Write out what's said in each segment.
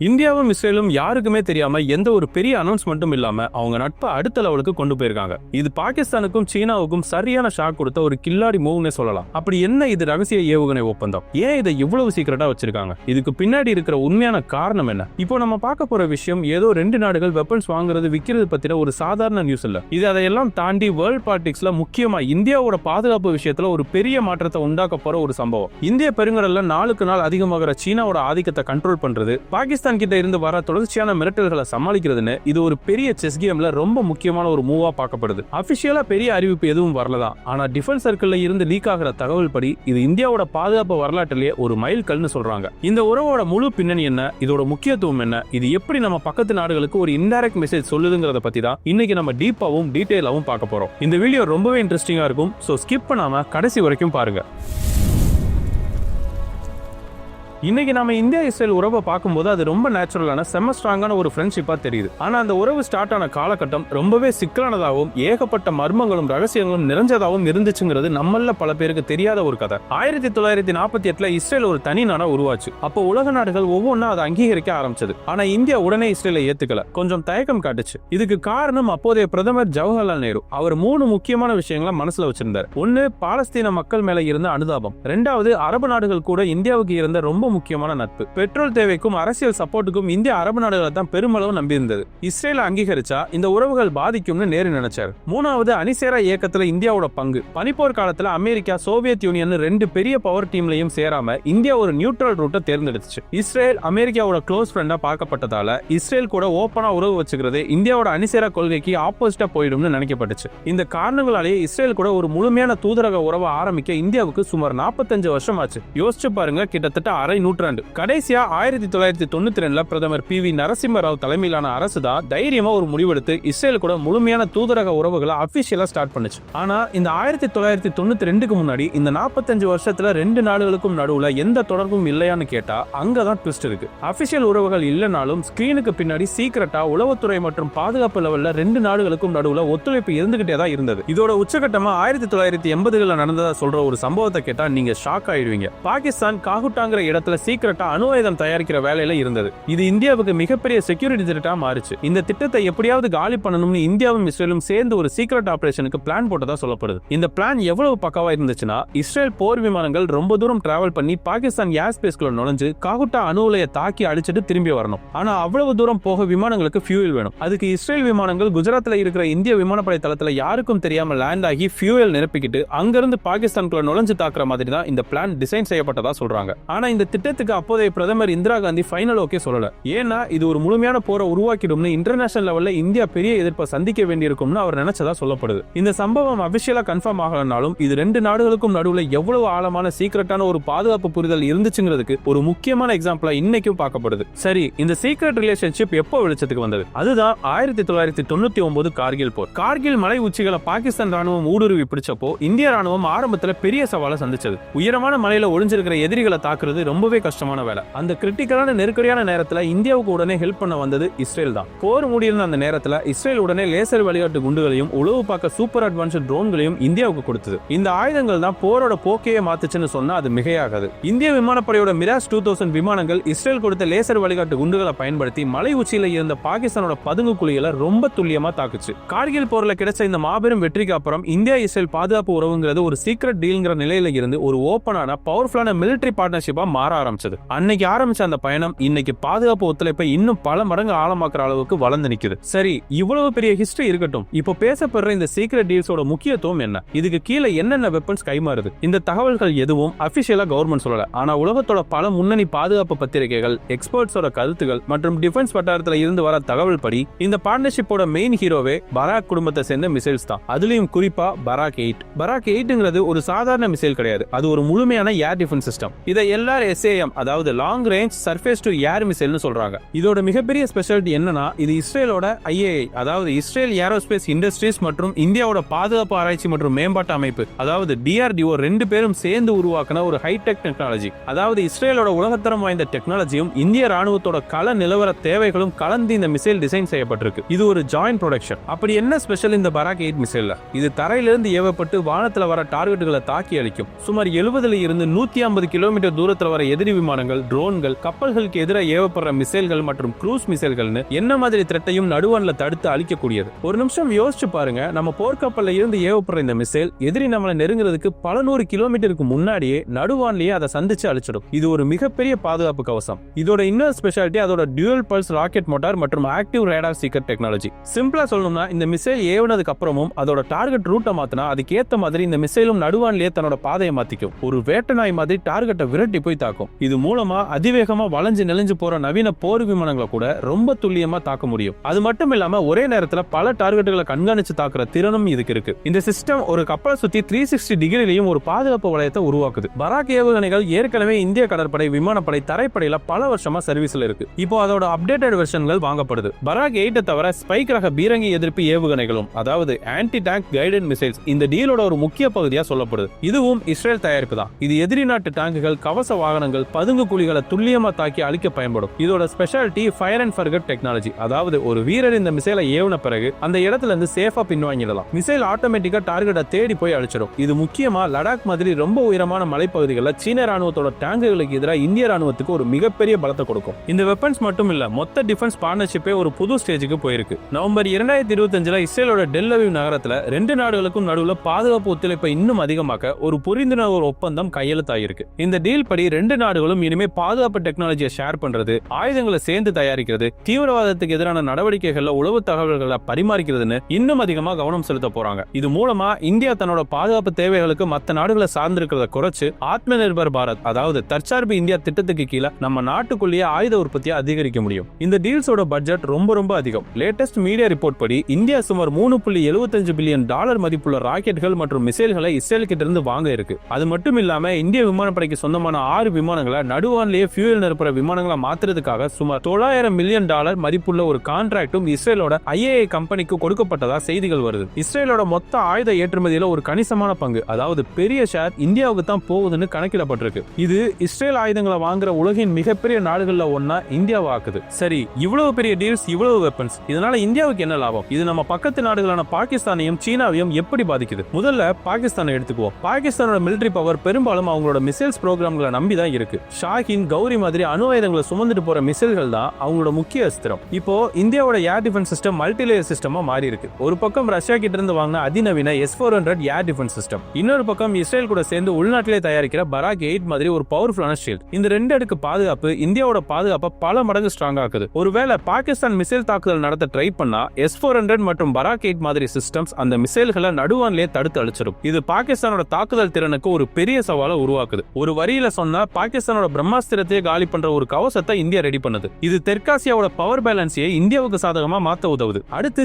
இந்தியாவும் இஸ்ரேலும் யாருக்குமே தெரியாம எந்த ஒரு பெரிய அனௌன்ஸ்மெண்ட்டும் இல்லாம அவங்க நட்பை அடுத்த லெவலுக்கு கொண்டு போயிருக்காங்க. இது பாகிஸ்தானுக்கும் சீனாவுக்கும் சரியான ஷாக் கொடுத்த ஒரு கில்லாடி மூவ்னே சொல்லலாம். அப்படி என்ன இது ரகசிய ஏவுகணை ஒப்பந்தம்? ஏன் இதை இவ்வளவு சீக்கிரட்டா வச்சிருக்காங்க? இதுக்கு பின்னாடி இருக்கிற உண்மையான காரணம் என்ன? இப்போ நம்ம பார்க்க போற விஷயம் ஏதோ ரெண்டு நாடுகள் வெப்பன்ஸ் வாங்குறது விக்கிறது பத்தின ஒரு சாதாரண நியூஸ் இல்ல. இது அதையெல்லாம் தாண்டி வேர்ல்ட் பாலிடிக்ஸ்ல முக்கியமா இந்தியாவோட பாதுகாப்பு விஷயத்துல ஒரு பெரிய மாற்றத்தை உண்டாக்க போற ஒரு சம்பவம். இந்திய பெருங்கடல்ல நாளுக்கு நாள் அதிகமாகிற சீனாவோட ஆதிக்கத்தை கண்ட்ரோல் பண்றது, பாகிஸ்தான் கிட்ட இருந்து வர தொடர்ச்சியான மிரட்டல்களை சமாளிக்கிறதுன்னு இது ஒரு பெரிய செஸ் கேம்ல ரொம்ப முக்கியமான ஒரு மூவா பார்க்கப்படுது. அபிஷியலா பெரிய அறிவிப்பு எதுவும் வரலதான். ஆனா டிஃபென்ஸ் சர்க்கிள்ல இருந்து லீக் ஆகிற தகவல் படி இது இந்தியாவோட பாதுகாப்பு வரலாற்றிலேயே ஒரு மைல் கல்னு சொல்றாங்க. இந்த உறவோட முழு பின்னணி என்ன, இதோட முக்கியத்துவம் என்ன, இது எப்படி நம்ம பக்கத்து நாடுகளுக்கு ஒரு இன்டைரக்ட் மெசேஜ் சொல்லுதுங்கிறத பத்தி தான் இன்னைக்கு நம்ம டீப்பாவும் டீடைலாவும் பார்க்க போறோம். இந்த வீடியோ ரொம்பவே இன்ட்ரெஸ்டிங்கா இருக்கும். சோ ஸ்கிப் பண்ணாம கடைசி வரைக்கும் பாருங்க. இன்னைக்கு நாம இந்தியா இஸ்ரேல் உறவை பார்க்கும்போது அது ரொம்ப நேச்சுரலான செம்ம ஸ்ட்ராங்கான ஒரு ஃப்ரெண்ட்ஷிப்பா தெரியுது. ஆனா அந்த உறவு ஸ்டார்ட் ஆன காலகட்டம் ரொம்பவே சிக்கலானதாகவும் ஏகப்பட்ட மர்மங்களும் ரகசியங்களும் நிறைஞ்சதாகவும் இருந்துச்சுங்கிறது நம்மள பல பேருக்கு தெரியாத ஒரு கதை. 1948 இஸ்ரேல் ஒரு தனி நாடா உருவாச்சு. அப்போ உலக நாடுகள் ஒவ்வொன்றா அதை அங்கீகரிக்க ஆரம்பிச்சது. ஆனா இந்தியா உடனே இஸ்ரேலை ஏத்துக்கல, கொஞ்சம் தயக்கம் காட்டுச்சு. இதுக்கு காரணம் அப்போதைய பிரதமர் ஜவஹர்லால் நேரு. அவர் 3 முக்கியமான விஷயங்களை மனசுல வச்சிருந்தார். ஒன்னு, பாலஸ்தீன மக்கள் மேல இருந்த அனுதாபம். 2வது, அரபு நாடுகள் கூட இந்தியாவுக்கு இருந்த ரொம்ப முக்கியமான நட்பு. பெட்ரோல் தேவைக்கும் அரசியல் சப்போர்ட்டுக்கும் இந்திய அரபு நாடுகளை தான் பெருமளவு நம்பி இருந்தது. இஸ்ரேலை அங்கீகரிச்சா இந்த உறவுகள் பாதிக்கும்னு நேரு நினைச்சார். 3வது, அணிசேரா இயக்கத்துல இந்தியாவோட பங்கு. பனிப்போர் காலத்துல அமெரிக்கா, சோவியத் யூனியன் 2 பெரிய பவர் டீம்லயும் சேராம இந்தியா ஒரு நியூட்ரல் ரூட்டை தேர்ந்தெடுத்துச்சு. இஸ்ரேல் அமெரிக்காவோட க்ளோஸ் ஃப்ரெண்டா பார்க்கப்பட்டதால இஸ்ரேல் கூட ஓப்பனா உறவு வச்சுக்கிறது இந்தியாவோட அணிசேரா கொள்கைக்கு ஆப்போசிட்டா போயிடும்னு நினைக்கப்பட்டுச்சு. இந்த காரணங்களாலேயே இஸ்ரேல் கூட ஒரு முழுமையான தூதரக உறவை ஆரம்பிக்க இந்தியாவுக்கு சுமார் 45 வருஷம் ஆச்சு. யோசிச்சு பாருங்க, கிட்டத்தட்ட அரை நூற்றாண்டு. கடைசியா 1992 பிரதமர் PV நரசிம்ம ராவ் தலைமையிலான அரசு தான் தைரியமா ஒரு முடிவெடுத்து இஸ்ரேல் கூட முழுமையான தூதரக உறவுகளை அபிஷியலா ஸ்டார்ட் பண்ணுச்சு. ஆனா இந்த 1992க்கு முன்னாடி இந்த 45 வருஷத்துல 2 நாடுகளுக்கும் நடுவுல எந்த தொடர்பும் இல்லையான்னு கேட்டா அங்கதான் ட்விஸ்ட் இருக்கு. அபிஷியல் உறவுகள் இல்லைனாலும் ஸ்கிரீனுக்கு பின்னாடி சீக்கிரட்டா உளவுத்துறை மற்றும் பாதுகாப்பு லெவல்ல 2 நாடுகளுக்கும் நடுவுல ஒத்துழைப்பு இருந்துகிட்டே தான் இருந்தது. இதோட உச்சகட்டமா 1980களில் நடந்ததா சொல்ற ஒரு சம்பவத்தை கேட்டா நீங்க ஷாக் ஆயிடுவீங்க. பாகிஸ்தான் காகுட்டாங்கிற இடத்துல சீக்கிரட்டா அணு ஆயுதம் தயாரிக்கிற வேலையில இருந்தது. இது இந்தியாவுக்கு மிகப்பெரிய செக்யூரிட்டி திட்டா மாறிச்சு. இந்த திட்டத்தை எப்படியாவது காலி பண்ணணும்னு இந்தியாவும் இஸ்ரேலும் சேர்ந்து ஒரு சீக்ரெட் ஆபரேஷனுக்கு பிளான் போட்டதா சொல்லப்படுது. இந்த பிளான் எவ்வளவு பக்கவா இருந்துச்சுன்னா, இஸ்ரேல் போர் விமானங்கள் ரொம்ப தூரம் டிராவல் பண்ணி பாகிஸ்தான் ஏர் ஸ்பேஸ்குள்ள நுழைஞ்சு காகுட்டா அணு உலையை தாக்கி அடிச்சிட்டு திரும்பி வரணும். ஆனா அவ்வளவு தூரம் போக விமானங்களுக்கு ஃபியூயல் வேணும். அதுக்கு இஸ்ரேல் விமானங்கள் குஜராத்ல இருக்கிற இந்திய விமானப்படை தளத்துல யாருக்கும் தெரியாம லேண்ட் ஆகி ஃபியூயல் நிரப்பிக்கிட்டு அங்கிருந்து பாகிஸ்தானுக்குள்ள நுழைஞ்சு தாக்குற மாதிரி தான் இந்த பிளான் டிசைன் செய்யப்பட்டதா சொல்றாங்க. ஆனா இந்த திட்டத்துக்கு அப்போதைய பிரதமர் இந்திரா காந்தி ஃபைனல் ஓகே சொல்லல. ஏன்னா இது ஒரு முழுமையான போரை உருவாக்கிடும்னு இன்டர்நேஷனல் லெவல்ல இந்தியா பெரிய எதிர்ப்பை சந்திக்க வேண்டியிருக்கும்னு அவர் நினைச்சதா சொல்லப்படுது. இந்த சம்பவம் அபிஷியலா கன்ஃபார்ம் ஆகலனாலும் இது 2 நாடுகளுக்கும் நடுவுல எவ்வளவு ஆழமான சீக்ரெட்டான ஒரு பாதுகாப்பு புரிதல் இருந்துச்சுங்கிறதுக்கு ஒரு முக்கியமான எக்ஸாம்பிளா இன்னைக்கும் பார்க்கப்படுது. சரி, இந்த சீக்ரெட் ரிலேஷன்ஷிப் எப்போ வெளிச்சத்துக்கு வந்தது? அதுதான் 1999 கார்கில் போர். கார்கில் மலை உச்சிகளை பாகிஸ்தான் ராணுவம் ஊடுருவி பிடிச்சப்போ இந்திய ராணுவம் ஆரம்பத்துல பெரிய சவாலை சந்திச்சது. உயரமான மலையில ஒளிஞ்சிருக்கிற எதிரிகளை தாக்குறது ரொம்பவே கஷ்டமான வேலை. அந்த கிரிட்டிக்கலான நெருக்கடியான நேரத்துல இந்தியாவுக்கு உடனே ஹெல்ப் பண்ண வந்தது இஸ்ரேல் தான். போர் முடியிருந்த அந்த நேரத்துல இஸ்ரேல் உடனே லேசர் வழிகாட்டு குண்டுகளையும் உளவு பார்க்க சூப்பர் அட்வான்ஸ்ட் ட்ரோன்களையும் இந்தியாவுக்கு கொடுத்தது. இந்த ஆயுதங்கள் தான் போரோட போக்கையே மாத்துச்சுன்னு சொன்னா அது மிகையாகாது. இந்திய விமானப்படையோட மிராஜ் 2000 விமானங்கள் இஸ்ரேல் கொடுத்த லேசர் வழிகாட்டு குண்டுகளை பயன்படுத்தி மலை உச்சியில இருந்த பாகிஸ்தானோட பதுங்கு குழிகளை ரொம்ப துல்லியமா தாக்குச்சு. கார்கில் போர்ல கிடைச்ச இந்த மாபெரும் வெற்றிக்கு அப்புறம் இந்தியா இஸ்ரேல் பாதுகாப்பு உறவுங்கிறது ஒரு சீக்ரெட் டீல்ங்கிற நிலையில இருந்து ஒரு ஓப்பனான பவர்ஃபுல்லான மிலிட்டரி பார்ட்னர்ஷிப்பா மாற ஆரம்பிச்சது. அன்னைக்கு ஆரம்பிச்ச அந்த பயணம் இன்னைக்கு பாதுகாப்பு ஒத்துழைப்பை இன்னும் பல மடங்கு ஆழமாக்குற அளவுக்கு வளர்ந்து நிக்குது. சரி, இவ்வளவு பெரிய ஹிஸ்டரி இருக்கட்டும். இப்போ பேசப்படுற இந்த சீக்ரெட் டீல்ஸோட முக்கியத்துவம் என்ன? இதுக்கு கீழே என்னென்ன வெப்பன்ஸ் கைமாறுது? இந்த தகவல்கள் எதுவும் அபிஷியலா கவர்மெண்ட் சொல்லல. ஆனா உலகத்தோட பல முன்னணி பாதுகாப்பு பத்திரிகைகள், எக்ஸ்பர்ட்ஸோட கருத்துகள் மற்றும் டிஃபென்ஸ் வட்டாரத்துல இருந்து வர தகவல் படி இந்த பார்ட்னர்ஷிப்போட மெயின் ஹீரோவே பராக் குடும்பத்தை சேர்ந்த மிசைல்ஸ் தான். அதுலயும் குறிப்பா பராக் 8. பராக் 8ங்கிறது ஒரு சாதாரண மிசைல் கிடையாது. அது ஒரு முழுமையான ஏர் டிஃபென்ஸ் சிஸ்டம். இதை எல்லாரும் SAM, அதாவது long range surface to air மிசைல்னு சொல்றாங்க. இதோட மிகப்பெரிய ஸ்பெஷாலிட்டி என்னன்னா, இது இஸ்ரேலோட IAI, அதாவது இஸ்ரேல் ஏரோஸ்பேஸ் இண்டஸ்ட்ரீஸ் மற்றும் இந்தியாவோட பாதுகாப்பு ஆராய்ச்சி மற்றும் மேம்பாட்டு அமைப்பு, அதாவது DRDO 2 பேரும் சேர்ந்து உருவாக்கின ஒரு ஹைடெக் டெக்னாலஜி. அதாவது இஸ்ரேலோட உலகத்தரம் வாய்ந்த டெக்னாலஜியும் இந்திய ராணுவத்தோட கள நிலவர தேவைகளும் கலந்து இந்த மிசைல் டிசைன் செய்யப்பட்டிருக்கு. இது ஒரு ஜாயிண்ட் ப்ரொடக்ஷன். அப்படி என்ன ஸ்பெஷல் இந்த பராக் 8 மிசைல்ல? இது தரையிலிருந்து ஏவப்பட்டு வானத்துல வர டார்கெட்டுகளை தாக்கி அளிக்கும். சுமார் 70 இருந்து 150 கிலோமீட்டர் தூரத்துல வர எதிரி விமானங்கள், ட்ரோன்கள், கப்பல்களுக்கு எதிராக ஏவப்படுற மிசைல்கள் மற்றும் க்ரூஸ் மிசைல்கள்னு என்ன மாதிரி த்ரெட்டையும் நடுவான்ல தடுத்து அழிக்கக்கூடியது. ஒரு நிமிஷம் யோசிச்சு பாருங்க, நம்ம போர்க்கப்பல்ல இருந்து ஏவப்படுற இந்த மிசைல் எதிரி நம்மளை நெருங்குறதுக்கு பல 100 கிலோமீட்டருக்கு முன்னாடியே நடுவான்லயே அதை சந்திச்சு அழிச்சிடும். இது ஒரு மிகப்பெரிய பாதுகாப்பு கவசம். இதோட இன்னொரு ஸ்பெஷாலிட்டி அதோட டியூவல் பல்ஸ் ராக்கெட் மோட்டார் மற்றும் ஆக்டிவ் ரேடார் சீக்கர் டெக்னாலஜி. சிம்பிளா சொல்லணும்னா, இந்த மிசைல் ஏவனதுக்கு அப்புறமும் அதோட டார்கெட் ரூட்டை மாத்தினா அதுக்கு ஏத்த மாதிரி இந்த மிசைலும் நடுவான்லயே தன்னோட பாதையை மாத்திக்கும். ஒரு வேட்டை நாய் மாதிரி டார்கெட்டை விரட்டி போய் தாக்கும். இது மூலமா அதிவேகமா வளைஞ்சு நெளிஞ்சு போற நவீன போர் விமானங்களை கூட ரொம்ப துல்லியமா தாக்க முடியும். அது மட்டும் இல்லாம ஒரே நேரத்துல பல டார்கெட்டுகளை கண்காணிச்சு தாக்குற திறனும் இதுக்கு இருக்கு. இந்த சிஸ்டம் ஒரு கப்பலை சுத்தி 360 டிகிரிலையும் ஒரு பாதுகாப்பு வளையத்தை உருவாக்குது. பராக் ஏவுகணைகள் ஏற்கனவே இந்திய கடற்படை, விமானப்படை, தரைப்படையில பல வருஷமா சர்வீஸ்ல இருக்கு. இப்போ அதோட அப்டேட்டட் வெர்ஷன்கள் வாங்கப்படுது. பராக் 8 தவிர ஸ்பைக் ரக பீரங்கி எதிர்ப்பு ஏவுகணைகளும், அதாவது ஆன்டி டேங்க் கைடட் மிசைல்ஸ், இந்த டீலோட ஒரு முக்கிய பகுதியா சொல்லப்படுது. இதுவும் இஸ்ரேல் தயாரிப்பு தான். இது எதிரி நாட்டு டாங்குகள், கவச வாகனங்கள், பதுங்கு குழிகளை துல்லியமா தாக்கி அழிக்க பயன்படும். இதோட speciality fire and forget technology. அதாவது ஒரு வீரர் இந்த மிசைலை ஏவுன பிறகு அந்த இடத்துல இருந்து சேஃபா பின்வாங்கிடலாம். மிசைல் ஆட்டோமேட்டிக்கா டார்கெட்டை தேடி போய் அழிச்சிடும். இது முக்கியமா லடாக் மாதிரி ரொம்ப உயரமான மலைப்பகுதிகளில் சீன ராணுவத்தோட டேங்குகளுக்கு எதிராக இந்திய ராணுவத்துக்கு ஒரு மிகப்பெரிய பலத்தை கொடுக்கும். இந்த வெப்பன்ஸ் மட்டும் இல்ல, மொத்த டிஃபென்ஸ் பார்ட்னர்ஷிப்பே ஒரு புது ஸ்டேஜுக்கு போயிருக்கு. நவம்பர் 2025 இஸ்ரேலோட டெல் அவீவ் நகரத்துல 2 நாடுகளுக்கும் நடுவுல பாதுகாப்பு ஒத்துழைப்பை இன்னும் அதிகமாக்க ஒரு புரிந்துணர்வு ஒப்பந்தம் கையெழுத்தாயிருக்கு. இந்த டீல் படி 2 நாடுகளும் இனிமே பாதுகாப்பு டெக்னாலஜியை ஷேர் பண்றது, ஆயுதங்களை சேர்ந்து தயாரிக்கிறது, தீவிரவாதத்துக்கு எதிரான நடவடிக்கைகள்ல உளவு தகவல்களை பரிமாறிக்கிறதுன்னு இன்னும் அதிகமா கவனம் செலுத்த போறாங்க. இது மூலமா இந்தியா தன்னோட பாதுகாப்பு தேவைகளுக்கு மற்ற நாடுகளை சார்ந்திருக்கிறத குறைச்சு ஆத்ம நிர்பர் பாரத், அதாவது தற்சார்பு இந்தியா திட்டத்துக்கு கீழே நம்ம நாட்டுக்குள்ளேயே ஆயுத உற்பத்தியை அதிகரிக்க முடியும். இந்த டீல்ஸோட பட்ஜெட் ரொம்ப அதிகம். லேட்டஸ்ட் மீடியா ரிப்போர்ட் படி இந்தியா சுமார் $3.75 பில்லியன் மதிப்புள்ள ராக்கெட்கள் மற்றும் மிசைல்களை இஸ்ரேல் கிட்ட இருந்து வாங்க இருக்கு. அது மட்டும் இல்லாம இந்திய விமானப்படைக்கு சொந்தமான 6 விமானங்களை நடுவான்லயே ஃபியூயல் நிரப்புற விமானங்களை மாத்துறதுக்காக சுமார் $900 மில்லியன் மதிப்புள்ள ஒரு கான்ட்ராக்டும் இஸ்ரேலோட IAI கம்பெனிக்கு கொடுக்கப்பட்டதா செய்திகள் வருது. இஸ்ரேலோட மொத்த ஆயுத ஏற்றுமதியில ஒரு கணிசமான பங்கு, அதாவது பெரிய ஷேர் இந்தியாவுக்கு தான் போகுதுன்னு கணக்கிடப்பட்டிருக்கு. இது இஸ்ரேல் ஆயுதங்களை வாங்குற உலகின் மிகப்பெரிய நாடுகள்ல ஒன்னா இந்தியாவை ஆக்குது. சரி, இவ்வளவு பெரிய டீல்ஸ், இவ்வளவு வெப்பன்ஸ், இதனால இந்தியாவுக்கு என்ன லாபம்? இது நம்ம பக்கத்து நாடுகளான பாகிஸ்தானையும் சீனாவையும் எப்படி பாதிக்குது? முதல்ல பாகிஸ்தானை எடுத்துக்குவோம். பாகிஸ்தானோட மிலிட்டரி பவர் பெரும்பாலும் அவங்களோட மிசைல்ஸ் ப்ரோக்ராம்களை நம்பி தான் இருக்கு. ஷாஹின், கௌரி மாதிரி அணு ஆயுதங்களை சுமந்துட்டு போற மிசைல்கள் தான் அவங்களோட முக்கிய அஸ்திரம். இப்போ இந்தியாவோட ஏர் டிஃபென்ஸ் சிஸ்டம் மல்டிலேயர் சிஸ்டமா மாறி இருக்கு. ஒரு பக்கம் ரஷ்யா கிட்ட இருந்து வாங்கின அதிநவீன S-400 ஏர் டிஃபென்ஸ் சிஸ்டம், இன்னொரு பக்கம் இஸ்ரேல் கூட சேர்ந்து உள்நாட்டிலே தயாரிக்கிற பராக் 8 மாதிரி ஒரு பவர்ஃபுல்லான ஷீல்ட். இந்த 2 அடுக்கு பாதுகாப்பு இந்தியாவோட பாதுகாப்பை பல மடங்கு ஸ்ட்ராங் ஆக்குது. ஒருவேளை பாகிஸ்தான் மிசைல் தாக்குதல் நடத்த ட்ரை பண்ணா S-400 மற்றும் பராக் 8 மாதிரி சிஸ்டம்ஸ் அந்த மிசைல்களை நடுவான்லயே தடுத்து அழிச்சிடும். இது பாகிஸ்தானோட தாக்குதல் திறனுக்கு ஒரு பெரிய சவாலை உருவாக்குது. ஒரு வரியில சொன்னா, பாகிஸ்தானோட பிரம்மாஸ்திரத்தையே காலி பண்ற ஒரு கவசத்தை இந்தியா ரெடி பண்ணுது. இது தெற்காசியாவோட பவர் பேலன்ஸையே இந்தியாவுக்கு சாதகமா மாத்த உதவுது. அடுத்து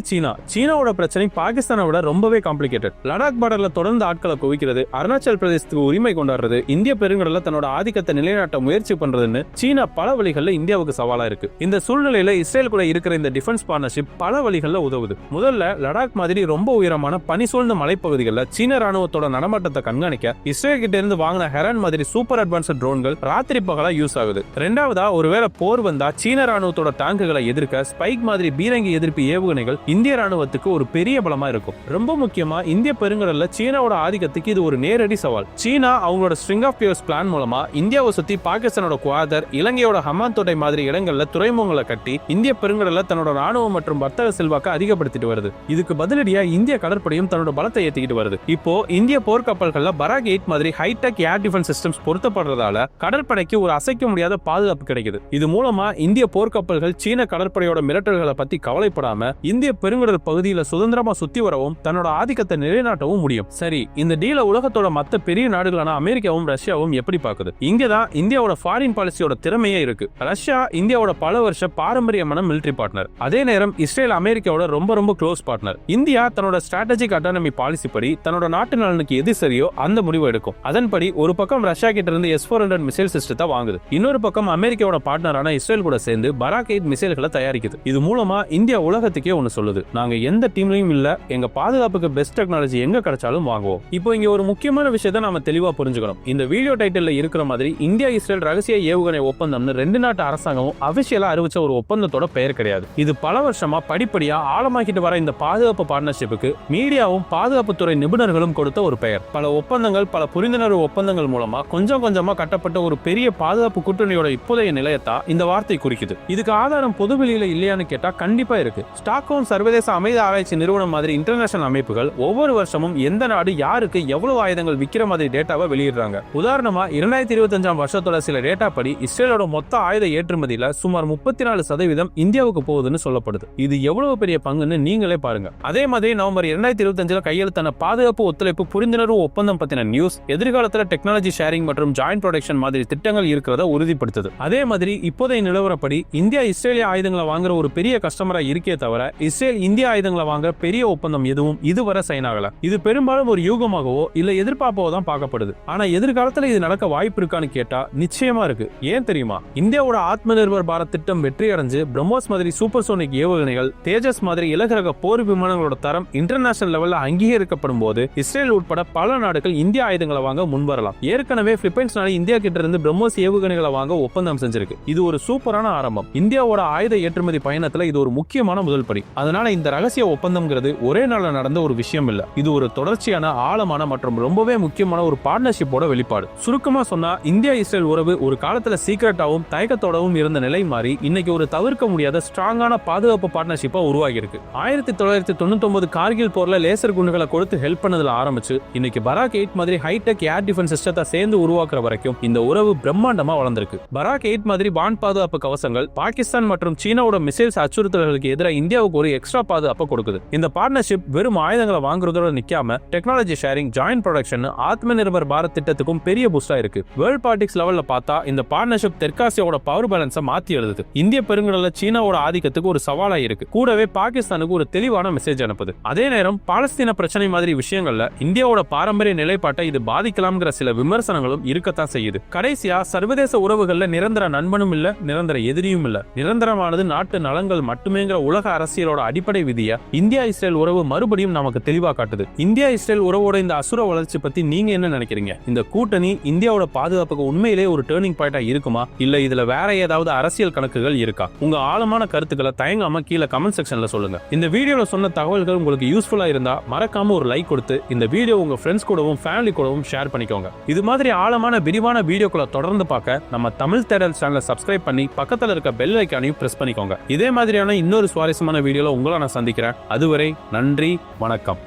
சீனாவோட பிரச்சனை பாகிஸ்தானை விட ரொம்பவே காம்ப்ளிகேட்டட். லடாக் பார்டர்ல தொடர்ந்து ஆட்களை குவிக்கிறது, அருணாச்சல் பிரதேசத்துக்கு உரிமை கொண்டாடுறது, இந்திய பெருங்கடல தன்னோட ஆதிக்கத்தை நிலைநாட்ட முயற்சி பண்றதுன்னு சீனா பல வழிகளில் இந்தியாவுக்கு சவாலா இருக்கு. இந்த சூழ்நிலையில இஸ்ரேல் கூட இருக்கிற இந்த டிஃபென்ஸ் பார்ட்னர்ஷிப் பல வழிகளில் உதவுது. முதல்ல லடாக் மாதிரி ரொம்ப உயரமான பனி சூழ்ந்த மலைப்பகுதிகளில் சீன ராணுவத்தோட நடமாட்டத்தை கண்காணிக்க இஸ்ரேல் கிட்ட இருந்து வாங்கின ஹெரான் மாதிரி சூப்பர் அட்வான்ஸ்ட் ட்ரோன்கள் ராத்திரி பகலா யூஸ் ஆகுது. ரெண்டாவதா, ஒருவேளை போர் வந்தா சீன ராணுவத்தோட டாங்குகளை எதிர்க்க ஸ்பைக் மாதிரி பீரங்கி எதிர்ப்பு ஏவுகணைகள் இந்திய ராணுவத்துக்கு ஒரு பெரிய பலமா இருக்கும். ரொம்ப முக்கியமா இந்திய பெருங்கடல்ல சீனாவோட ஆதிக்கத்துக்கு இது ஒரு நேரடி சவால். சீனா அவங்களோட ஸ்ட்ரிங் ஆஃப் பியர்ஸ் பிளான் மூலமா இந்தியாவை சுத்தி பாகிஸ்தானோட குவாதர், இலங்கையோட ஹமான் தோட்டை மாதிரி இடங்கள்ல துறைமுகங்களை கட்டி இந்திய பெருங்கடல்ல தன்னோட ராணுவம் மற்றும் வர்த்தக செல்வாக்க அதிகப்படுத்திட்டு வருது. இதுக்கு பதிலடியா இந்திய கடற்படையும் தன்னோட பலத்தை ஏத்திக்கிட்டு வருது. இப்போ இந்திய போர்க்கப்பல்கள்ல பராக் 8 மாதிரி ஹைடெக் ஏர் டிஃபென்ஸ் சிஸ்டம்ஸ் பொருத்தப்படுறதால கடற்படைக்கு ஒரு அசைக்க முடியாத பாதுகாப்பு கிடைக்குது. இது மூலமா இந்திய போர்க்கப்பல்கள் சீன கடற்படையோட மிரட்டல்களை பத்தி கவலைப்படாம இந்திய பெருங்கடல் பகுதியில சுதந்திரமா சுத்தி வரவும் தன்னோட ஆதிக்கத்தை நிலைநாட்டவும் முடியும். சரி, இந்த டீல உலகத்தோட மத்த பெரிய நாடுகளான அமெரிக்காவும் ரஷ்யாவும் எப்படி பாக்குது? இங்கதான் இந்தியாவோட ஃபாரின் பாலிசியோட திறமையே இருக்கு. ரஷ்யா இந்தியாவோட பல வருஷ பாரம்பரியமான மிலிட்டரி பார்ட்னர். அதே நேரம் இஸ்ரேல் அமெரிக்காவோட ரொம்ப க்ளோஸ் பார்ட்னர். இந்தியா தன்னோட ஸ்ட்ராட்டஜிக் அட்டானமி பாலிசி படி தன்னோட நாட்டு நலனுக்கு எது சரியோ அந்த முடிவு எடுக்கும். அதன்படி ஒரு பக்கம் ரஷ்யா கிட்ட இருந்து S-400 மிசைல் சிஸ்டத்தை வாங்குது, இன்னொரு பக்கம் அமெரிக்காவோட பார்ட்னரான இஸ்ரேல் கூட சேர்ந்து பராக் 8 மிசைல்களை தயாரிக்குது. இது மூலமா இந்தியா உலகத்துக்கே ஒன்னு சொல்லுது, நாங்க எந்த டீம்லயும் இல்ல, எங்க பாதுகாப்புக்கு பெஸ்ட் டெக்னாலஜி எங்க கிடைச்சாலும் வாங்குவோம். இப்போ இங்க ஒரு முக்கியமான விஷயத்தை நாம தெளிவா புரிஞ்சுக்கணும். இந்த வீடியோ டைட்டில்ல இருக்கிற மாதிரி இந்தியா இஸ்ரேல் ரகசிய ஏவுகணை ஒப்பந்தம்னு 2 நாட்டு அரசாங்கமும் அபிஷியலா அறிவிச்ச ஒரு ஒப்பந்தத்தோட பெயர் கிடையாது. இது பல வருஷமா படிப்படியா ஆழமாக்கிட்டு வர இந்த பாதுகாப்பு பார்ட்னர்ஷிப்புக்கு மீடியாவும் பாதுகாப்புத்துறை நிபுணர்களும் கொடுத்த ஒரு பெயர். பல ஒப்பந்தங்கள், பல புரிந்துணர்வு ஒப்பந்தங்கள் மூலமா கொஞ்சம் கொஞ்சமா கட்டப்பட்ட ஒரு பெரிய பாதுகாப்பு கூட்டணியோட இப்போதைய நிலையத்தா இந்த வார்த்தை குறிக்குது. இதுக்கு ஆதாரம் பொதுவெளியில இல்லையான்னு கேட்டா கண்டிப்பா இருக்கு. ஸ்டாக்ஹோம் சர்வதேச அமைதி ஆராய்ச்சி நிறுவனம் மாதிரி இன்டர்நேஷனல் அமைப்புகள் ஒவ்வொரு வருஷமும் எந்த நாடு யாருக்கு எவ்வளவு ஆயுதங்கள் விக்கிற மாதிரி டேட்டாவை வெளியிடுறாங்க. உதாரணமா 2025 வருஷத்தோட சில டேட்டா படி இஸ்ரேலோட மொத்த ஆயுத ஏற்றுமதியில சுமார் 34% இந்தியாவுக்கு போகுதுன்னு சொல்லப்படுது. இது எவ்வளவு பெரிய பங்குன்னு நீங்களே பாருங்க. அதே மாதிரி நவம்பர் 2025 கையெழுத்தான பாதுகாப்பு ஒத்துழைப்பு புரிந்துணர்வு ஒப்பந்தம் பத்தின நியூஸ் எதிர்காலத்துல டெக்னாலஜி ஷேரிங் மற்றும் ஜாயிண்ட் ப்ரொடக்ஷன் மாதிரி திட்டங்கள் இருக்கிறத உறுதிப்படுத்துது. அதே மாதிரி இப்போதைய நிலவரப்படி இந்தியா இஸ்ரேலிய ஆயுதங்களை வாங்குற ஒரு பெரிய கஸ்டமரா இருக்கே தவிர இஸ்ரேல் இந்திய ஆயுதங்களை வாங்க பெரிய ஒப்பந்தம் எதுவும் இதுவரை சைன் ஆகல. இது பெரும்பாலும் ஒரு யூகமாகவோ இல்ல எதிர்பார்ப்போ தான் பார்க்கப்படுது. ஆனா எதிர்காலத்துல இது நடக்க வாய்ப்பு இருக்கான்னு கேட்டா நிச்சயமா இருக்கு. ஏன் தெரியுமா? இந்தியாவோட ஆத்ம நிர்பர் பாரத் திட்டம் வெற்றி அடைஞ்சு பிரம்மோஸ் மாதிரி சூப்பர் சோனிக் ஏவுகணைகள், தேஜஸ் மாதிரி இலகுரக போர் விமானங்களோட தரம் இன்டர்நேஷனல் லெவல்ல அங்கீகரிக்கப்படும் போது இஸ்ரேல் உட்பட பல நாடுகள் இந்திய ஆயுதங்களை வாங்க முன்வரலாம். ஏற்கனவே பிலிப்பைன்ஸ் நாடு இந்தியா கிட்ட இருந்து பிரம்மோஸ் ஏவுகணைகளை வாங்க ஒப்பந்தம் செஞ்சிருக்கு. இது ஒரு சூப்பரான ஆரம்பம். இந்தியாவோட ஆயுத ஏற்றுமதி பயணத்துல இது ஒரு முக்கியமான முதல் படி. அதனால இந்த ரகசிய ஒப்பந்தம்ங்கிறது ஒரே நாள்ல நடந்த ஒரு விஷயம் இல்ல. இது ஒரு தொடர்ச்சியான ஆழமான மற்றும் ரொம்பவே முக்கியமான ஒரு பார்ட்னர்ஷிப்போட வெளிப்பாடு. சுருக்கமா சொன்னா இந்தியா இஸ்ரேல் உறவு ஒரு காலத்துல சீக்கிரட்டாவும் தயக்கத்தோடவும் இருந்த நிலை மாறி இன்னைக்கு ஒரு தவிர்க்க முடியாத ஸ்ட்ராங்கான பாதுகாப்பு பார்ட்னர்ஷிப்பா உருவாகி இருக்கு. 1999 கார்கில் போர்ல லேசர் குண்டுகளை கொடுத்து ஹெல்ப் பண்ணதுல ஆரம்பிச்சு இன்னைக்கு பராக் 8 மாதிரி ஹைடெக் ஏர் டிஃபென்ஸ் சிஸ்டத்தை சேர்ந்து உருவாக்குற வரைக்கும் இந்த உறவு பிரம்மாண்டமா வளர்ந்திருக்கு. பராக் 8 மாதிரி வான் பாதுகாப்பு கவசங்கள் பாகிஸ்தான் மற்றும் சீனாவோட மிசைல்ஸ் அச்சுறுத்தல்களுக்கு எதிராக இந்தியாவுக்கு ஒரு எக்ஸ்ட்ரா பாதுகாப்பு கொடுக்குது. இந்த பார்ட்னர்ஷிப் வெறும் ஆயுதங்களை வாங்குறதோட நிக்காம டெக்னாலஜி ஷேரிங், ஜாயிண்ட் ப்ரொடக்ஷன், ஆத்ம நிர்பர் பாரத் திட்டத்துக்கும் பெரிய பூஸ்டா இருக்கு. வேர்ல்ட் பாலிடிக்ஸ் லெவல்ல பார்த்தா இந்த பார்ட்னர்ஷிப் தெற்காசியாவோட பவர் பேலன்ஸை மாத்தி எழுதுது. இந்திய பெருங்கடல்ல சீனாவோட ஆதிக்கத்துக்கு ஒரு சவாலா இருக்கு. கூடவே பாகிஸ்தானுக்கு ஒரு தெளிவான மெசேஜ் அனுப்புது. அதே நேரம் பாலஸ்தீன பிரச்சனை மாதிரி விஷயங்கள்ல இந்தியாவோட பாரம்பரிய நிலைப்பாட்டை இது பாதிக்கலாம்ங்கிற சில விமர்சனங்களும் இருக்கத்தான் செய்யுது. கடைசியா சர்வதேச உறவுகள்ல நிரந்தர நண்பனும் இல்ல, நிரந்தர எதிரியும் இல்ல. நிரந்தரமானது நாட்டு நலன்கள் மட்டுமேங்கிற உலக அரசியலோட அடிப்படை விதியை இந்தியா இஸ்ரேல் உறவு மறுபடியும் நமக்கு தெளிவா காட்டுது. இந்தியா இஸ்ரேல் உறவோட இந்த அசுர வளர்ச்சி பத்தி நீங்க என்ன நினைக்கிறீங்க? இந்த கூட்டணி இந்தியாவோட பாதுகாப்புக்கு உண்மையிலே ஒரு டேர்னிங் பாயிண்டா இருக்குமா, இல்ல இதுல வேற ஏதாவது அரசியல் கணக்குகள் இருக்கா? உங்க ஆழமான கருத்துக்களை தயங்காம கீழே கமெண்ட் செக்ஷன்ல சொல்லுங்க. இந்த வீடியோல சொன்ன தகவல்கள் உங்களுக்கு யூஸ்ஃபுல்லா இருந்தா மறக்காம ஒரு லைக் கொடுத்து இந்த வீடியோ உங்க ஃப்ரெண்ட்ஸ் கூடவும் ஃபேமிலி கூடவும் ஷேர் பண்ணிக்கோங்க. இது மாதிரி ஆழமான விரிவான வீடியோக்களை தொடர்ந்து பார்க்க நம்ம தமிழ் தேடல் சேனலை சப்ஸ்கிரைப் பண்ணி பக்கத்துல இருக்க பெல் ஐக்கானையும் பிரஸ் பண்ணிக்கோங்க. இதே மாதிரியான இன்னொரு சுவாரஸ்யமான வீடியோல உங்களை நான் சந்திக்கிறேன். அதுவரை நன்றி, வணக்கம்.